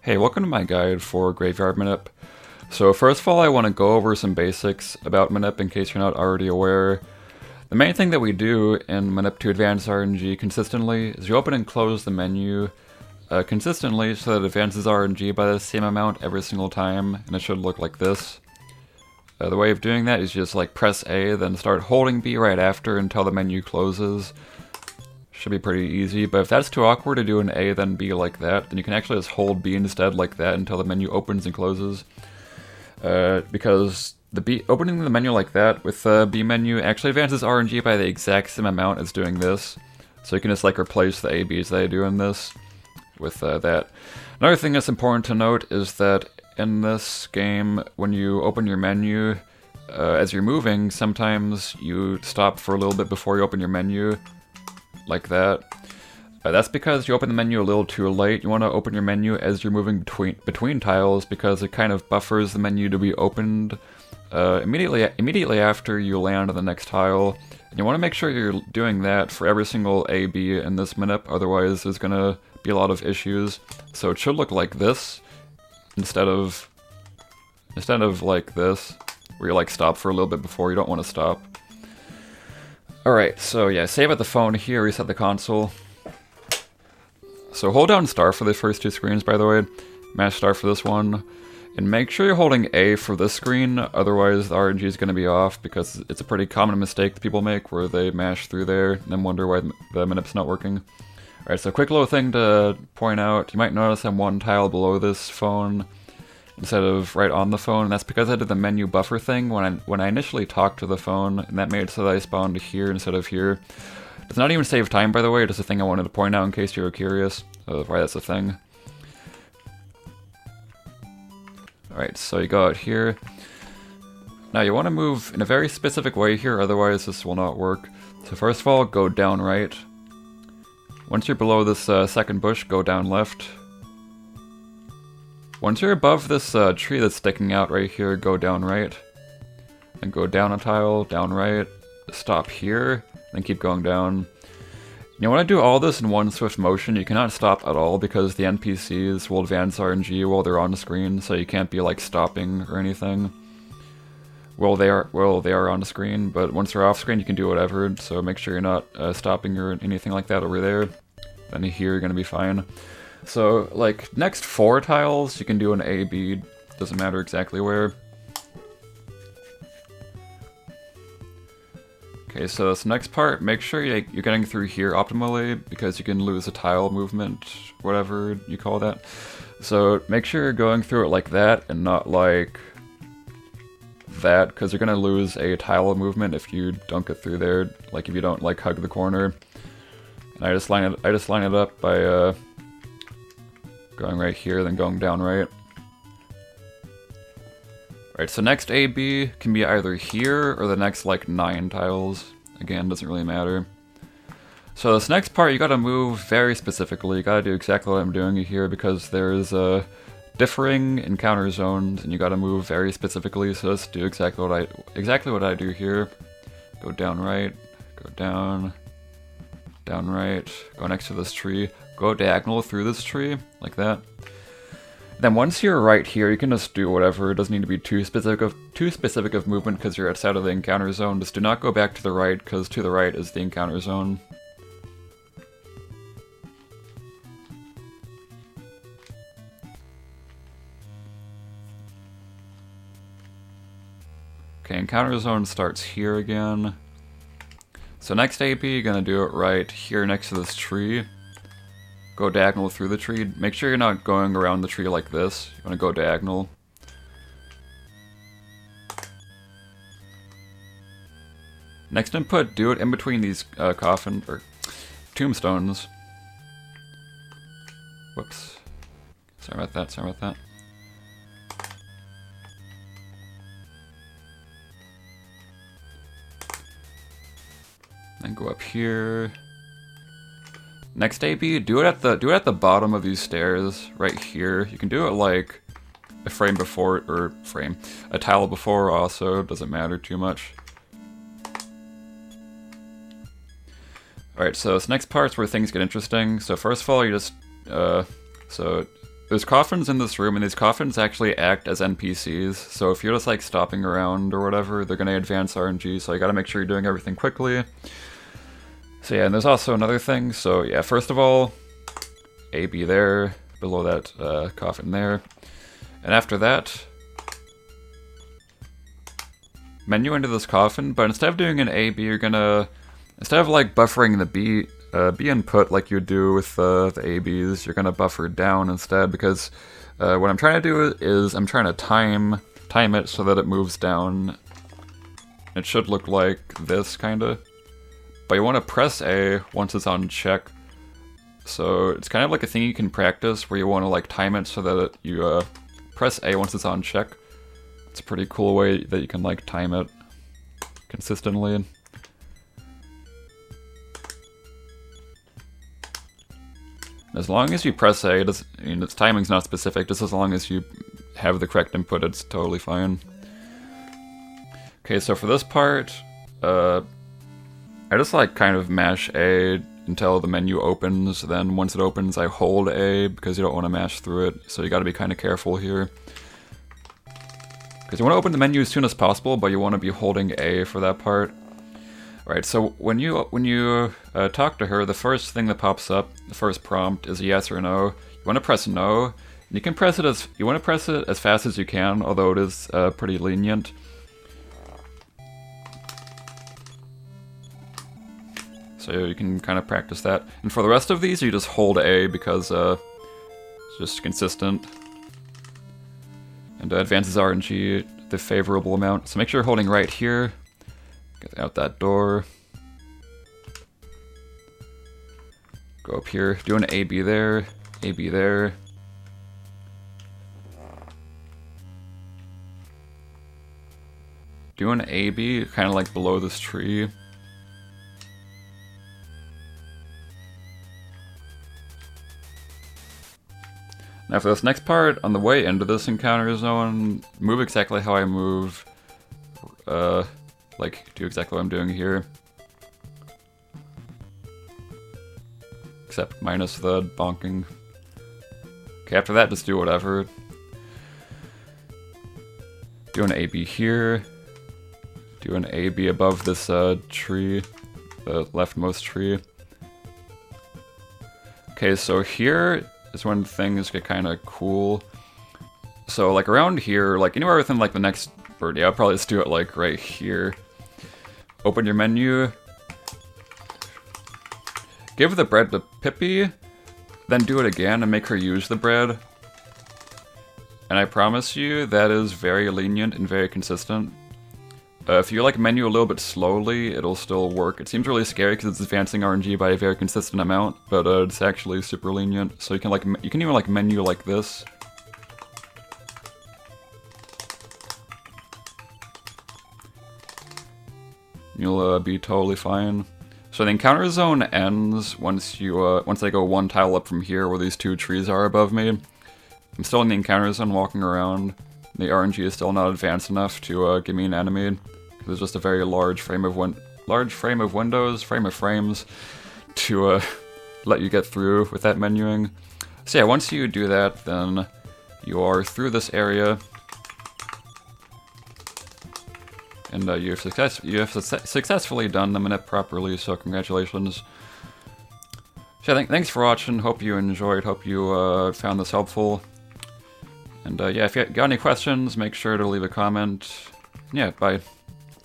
Hey, welcome to my guide for Graveyard Manip. So first of all, I want to go over some basics about Manip in case you're not already aware. The main thing that we do in Manip to advance RNG consistently is you open and close the menu consistently so that it advances RNG by the same amount every single time, and it should look like this. The way of doing that is just like press A, then start holding B right after until the menu closes. Should be pretty easy, but if that's too awkward to do an A then B like that, then you can actually just hold B instead like that until the menu opens and closes. Because opening the menu like that with the B menu actually advances RNG by the exact same amount as doing this. So you can just like replace the A, Bs that I do in this with that. Another thing that's important to note is that in this game, when you open your menu, as you're moving, sometimes you stop for a little bit before you open your menu. Like that. That's because you open the menu a little too late. You want to open your menu as you're moving between tiles because it kind of buffers the menu to be opened immediately after you land on the next tile. And you want to make sure you're doing that for every single A, B in this Manip, otherwise there's going to be a lot of issues. So it should look like this instead of like this, where you like stop for a little bit before you don't want to stop. Alright, so yeah, save at the phone here, reset the console. So hold down star for the first two screens, by the way. Mash star for this one. And make sure you're holding A for this screen, otherwise the RNG is going to be off, because it's a pretty common mistake that people make where they mash through there and then wonder why the Manip's not working. Alright, so quick little thing to point out. You might notice I'm one tile below this phone instead of right on the phone, and that's because I did the menu buffer thing when I initially talked to the phone, and that made it so that I spawned here instead of here. It does not even save time, by the way, just a thing I wanted to point out in case you were curious of why that's a thing. Alright, so you go out here. Now you want to move in a very specific way here, otherwise this will not work. So first of all, go down right. Once you're below this second bush, go down left. Once you're above this tree that's sticking out right here, go down right. Then go down a tile, down right, stop here, then keep going down. You want to do all this in one swift motion. You cannot stop at all because the NPCs will advance RNG while they're on the screen, so you can't be like stopping or anything. Well, they are on the screen, but once they're off screen you can do whatever, so make sure you're not stopping or anything like that over there. Then here you're going to be fine. So, like, next 4 tiles, you can do an A, B, doesn't matter exactly where. Okay, so this next part, make sure you're getting through here optimally, because you can lose a tile movement, whatever you call that. So, make sure you're going through it like that, and not like that, because you're gonna lose a tile movement if you don't get through there, like if you don't, like, hug the corner. And I just line it up by, going right here, then going down right. Right, so next A, B can be either here or the next like 9 tiles. Again, doesn't really matter. So this next part you gotta move very specifically. You gotta do exactly what I'm doing here because there's differing encounter zones and you gotta move very specifically. So let's do exactly what I do here. Go down right, go down right, go next to this tree. Go diagonal through this tree, like that. Then once you're right here, you can just do whatever. It doesn't need to be too specific of movement because you're outside of the encounter zone. Just do not go back to the right, because to the right is the encounter zone. Okay, encounter zone starts here again. So next AP, you're gonna do it right here next to this tree. Go diagonal through the tree. Make sure you're not going around the tree like this. You want to go diagonal. Next input, do it in between these tombstones. Whoops. Sorry about that. Then go up here. Next AB, do it at the bottom of these stairs right here. You can do it like a frame before, a tile before also, doesn't matter too much. Alright, so this next part's where things get interesting. So first of all, you just, so there's coffins in this room, and these coffins actually act as NPCs. So if you're just like stopping around or whatever, they're gonna advance RNG. So you gotta make sure you're doing everything quickly. So yeah, and there's also another thing. So yeah, first of all, AB there, below that coffin there. And after that, menu into this coffin, but instead of doing an AB, you're gonna, instead of like buffering the B input like you do with the ABs, you're gonna buffer down instead, because what I'm trying to do is I'm trying to time it so that it moves down. It should look like this, kinda. But you want to press A once it's on check. So it's kind of like a thing you can practice where you want to like time it so that you press A once it's on check. It's a pretty cool way that you can like time it consistently. As long as you press A, its timing's not specific, just as long as you have the correct input, it's totally fine. Okay, so for this part, I just like kind of mash A until the menu opens, then once it opens I hold A because you don't want to mash through it, so you gotta be kind of careful here. Because you want to open the menu as soon as possible, but you want to be holding A for that part. Alright, so when you talk to her, the first thing that pops up, the first prompt, is a yes or no. You want to press no, and you can press it as fast as you can, although it is pretty lenient. So you can kind of practice that. And for the rest of these, you just hold A because it's just consistent. And advances RNG the favorable amount. So make sure you're holding right here. Get out that door. Go up here. Do an AB there. AB there. Do an AB kind of like below this tree. Now for this next part, on the way into this encounter zone, move exactly how I move. Like, do exactly what I'm doing here. Except minus the bonking. Okay, after that, just do whatever. Do an AB here. Do an AB above this tree, the leftmost tree. Okay, so here is when things get kind of cool. So like around here, like anywhere within like the next bird, yeah, I'll probably just do it like right here. Open your menu. Give the bread to Pippi, then do it again and make her use the bread. And I promise you, that is very lenient and very consistent. If you like menu a little bit slowly, it'll still work. It seems really scary because it's advancing RNG by a very consistent amount, but it's actually super lenient. So you can even like menu like this. You'll be totally fine. So the encounter zone ends once I go one tile up from here where these two trees are above me. I'm still in the encounter zone walking around. The RNG is still not advanced enough to give me an enemy. There's just a very large frame of frames to let you get through with that menuing. So yeah, once you do that, then you are through this area. And you have successfully done the Manip properly, so congratulations. So yeah, thanks for watching, hope you enjoyed, hope you found this helpful. And yeah, if you got any questions, make sure to leave a comment. Yeah, bye.